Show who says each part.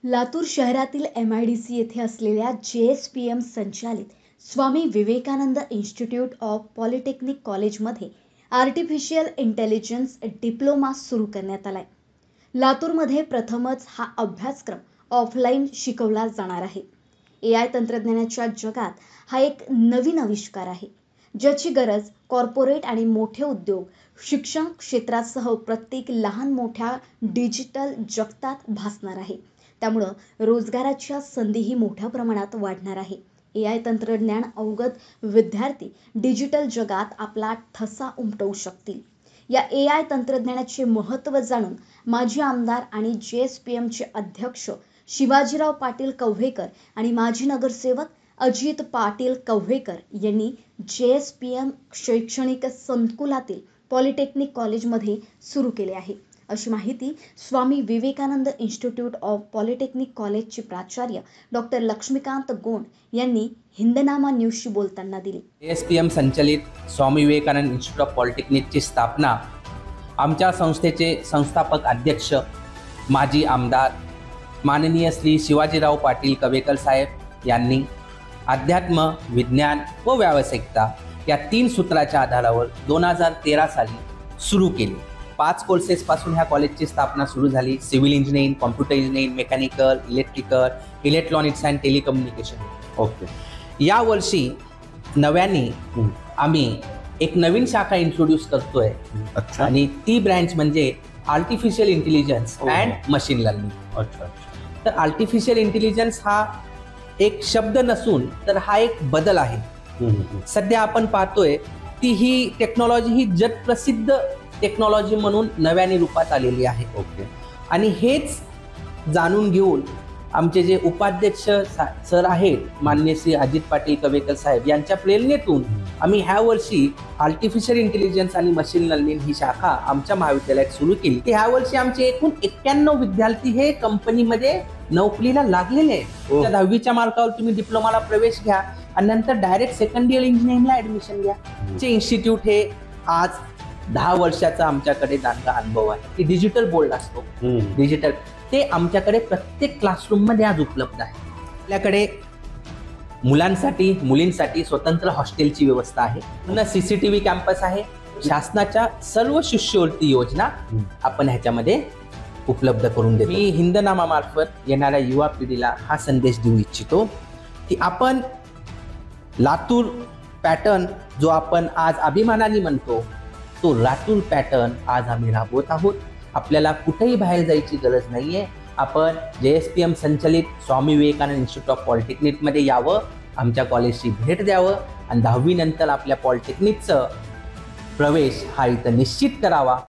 Speaker 1: लातूर शहरातील MIDC येथे असलेल्या JSPM संचालित Swami Vivekananda institute of polytechnic कॉलेजमध्ये आर्टिफिशियल इंटेलिजन्स डिप्लोमा सुरू करण्यात आलाय। लातूरमध्ये प्रथमच हा अभ्यासक्रम ऑफलाईन शिकवला जाणार आहे। AI तंत्रज्ञानाच्या जगात हा एक नवीन आविष्कार आहे, ज्याची गरज कॉर्पोरेट आणि मोठे उद्योग, शिक्षण क्षेत्रासह प्रत्येक लहान मोठ्या डिजिटल जगतात भासणार आहे। त्यामुळे रोजगाराच्या संधीही मोठ्या प्रमाणात वाढणार आहे। AI तंत्रज्ञान अवगत विद्यार्थी डिजिटल जगात आपला ठसा उमटवू शकतील। या AI तंत्रज्ञानाचे महत्त्व जाणून माजी आमदार आणि JSPMचे अध्यक्ष शिवाजीराव पाटील कव्हेकर आणि माजी नगरसेवक अजित पाटील कव्हेकर यांनी JSPM शैक्षणिक संकुलातील पॉलिटेक्निक कॉलेजमध्ये सुरू केले आहे, अशी माहिती Swami Vivekananda institute of polytechnic कॉलेजचे प्राचार्य डॉक्टर लक्ष्मीकांत गोंड यांनी हिंदनामा न्यूजशी बोलताना दिली।
Speaker 2: JSPM संचलित स्वामी विवेकानंद इन्स्टिट्यूट ऑफ पॉलिटेक्निकची स्थापना आमच्या संस्थेचे संस्थापक अध्यक्ष माजी आमदार माननीय श्री शिवाजीराव पाटील कव्हेकर साहेब यांनी अध्यात्म, विज्ञान व व्यावसायिकता या 3 सूत्राच्या आधारावर 2013 साली सुरू केली। 5 कोर्सेस पासून ह्या कॉलेजची स्थापना सुरू झाली। Civil engineering, computer engineering, mechanical, electrical, electronics and telecommunication. या वर्षी नव्याने आम्ही एक नवीन शाखा इंट्रोड्यूस करतोय आणि ती ब्रँच म्हणजे artificial intelligence and machine learning. तर आर्टिफिशियल इंटेलिजन्स हा एक शब्द नसून तर हा एक बदल आहे। सध्या आपण पाहतोय ती ही टेक्नॉलॉजी ही जगप्रसिद्ध टेक्नॉलॉजी म्हणून नव्याने रूपात आलेली आहे। आणि हेच जाणून घेऊन आमचे जे उपाध्यक्ष सर आहेत माननीय श्री अजित पाटील कव्हेकर साहेब यांच्या प्रेरणेतून आम्ही ह्या वर्षी आर्टिफिशियल इंटेलिजन्स आणि मशीन लर्निंग ही शाखा आमच्या महाविद्यालयात सुरू केली। ह्या वर्षी आमचे एकूण 91 विद्यार्थी हे कंपनीमध्ये नोकरीला लागलेले आहेत। 10वीच्या मार्कावर तुम्ही डिप्लोमाला प्रवेश घ्या आणि नंतर डायरेक्ट सेकंड इयर इंजिनिअरिंगला ऍडमिशन घ्या। चे इन्स्टिट्यूट हे आज 10 वर्षाचा आमच्याकडे दांडगा अनुभव आहे की डिजिटल बोर्ड असतो, डिजिटल ते आमच्याकडे प्रत्येक क्लासरूम मध्ये आज उपलब्ध आहे। आपल्याकडे मुलांसाठी मुलींसाठी स्वतंत्र हॉस्टेलची व्यवस्था आहे, पुन्हा CCTV कॅम्पस आहे। शासनाच्या सर्व शिष्यवृत्ती योजना आपण ह्याच्यामध्ये उपलब्ध करून देतो। मी हिंदनामा मार्फत येणाऱ्या युवा पिढीला हा संदेश देऊ इच्छितो की आपण लातूर पॅटर्न जो आपण आज अभिमानाने म्हणतो तो लातूर पॅटर्न आज आम्ही राबवत आहोत। आपल्याला कुठेही बाहेर जायची गरज नाहीये। आपण JSPM संचलित स्वामी विवेकानंद इन्स्टिट्यूट ऑफ पॉलिटेक्निकमध्ये यावं, आमच्या कॉलेजची भेट द्यावं आणि 10वी नंतर आपल्या पॉलिटेक्निकचं प्रवेश हा इथं निश्चित करावा।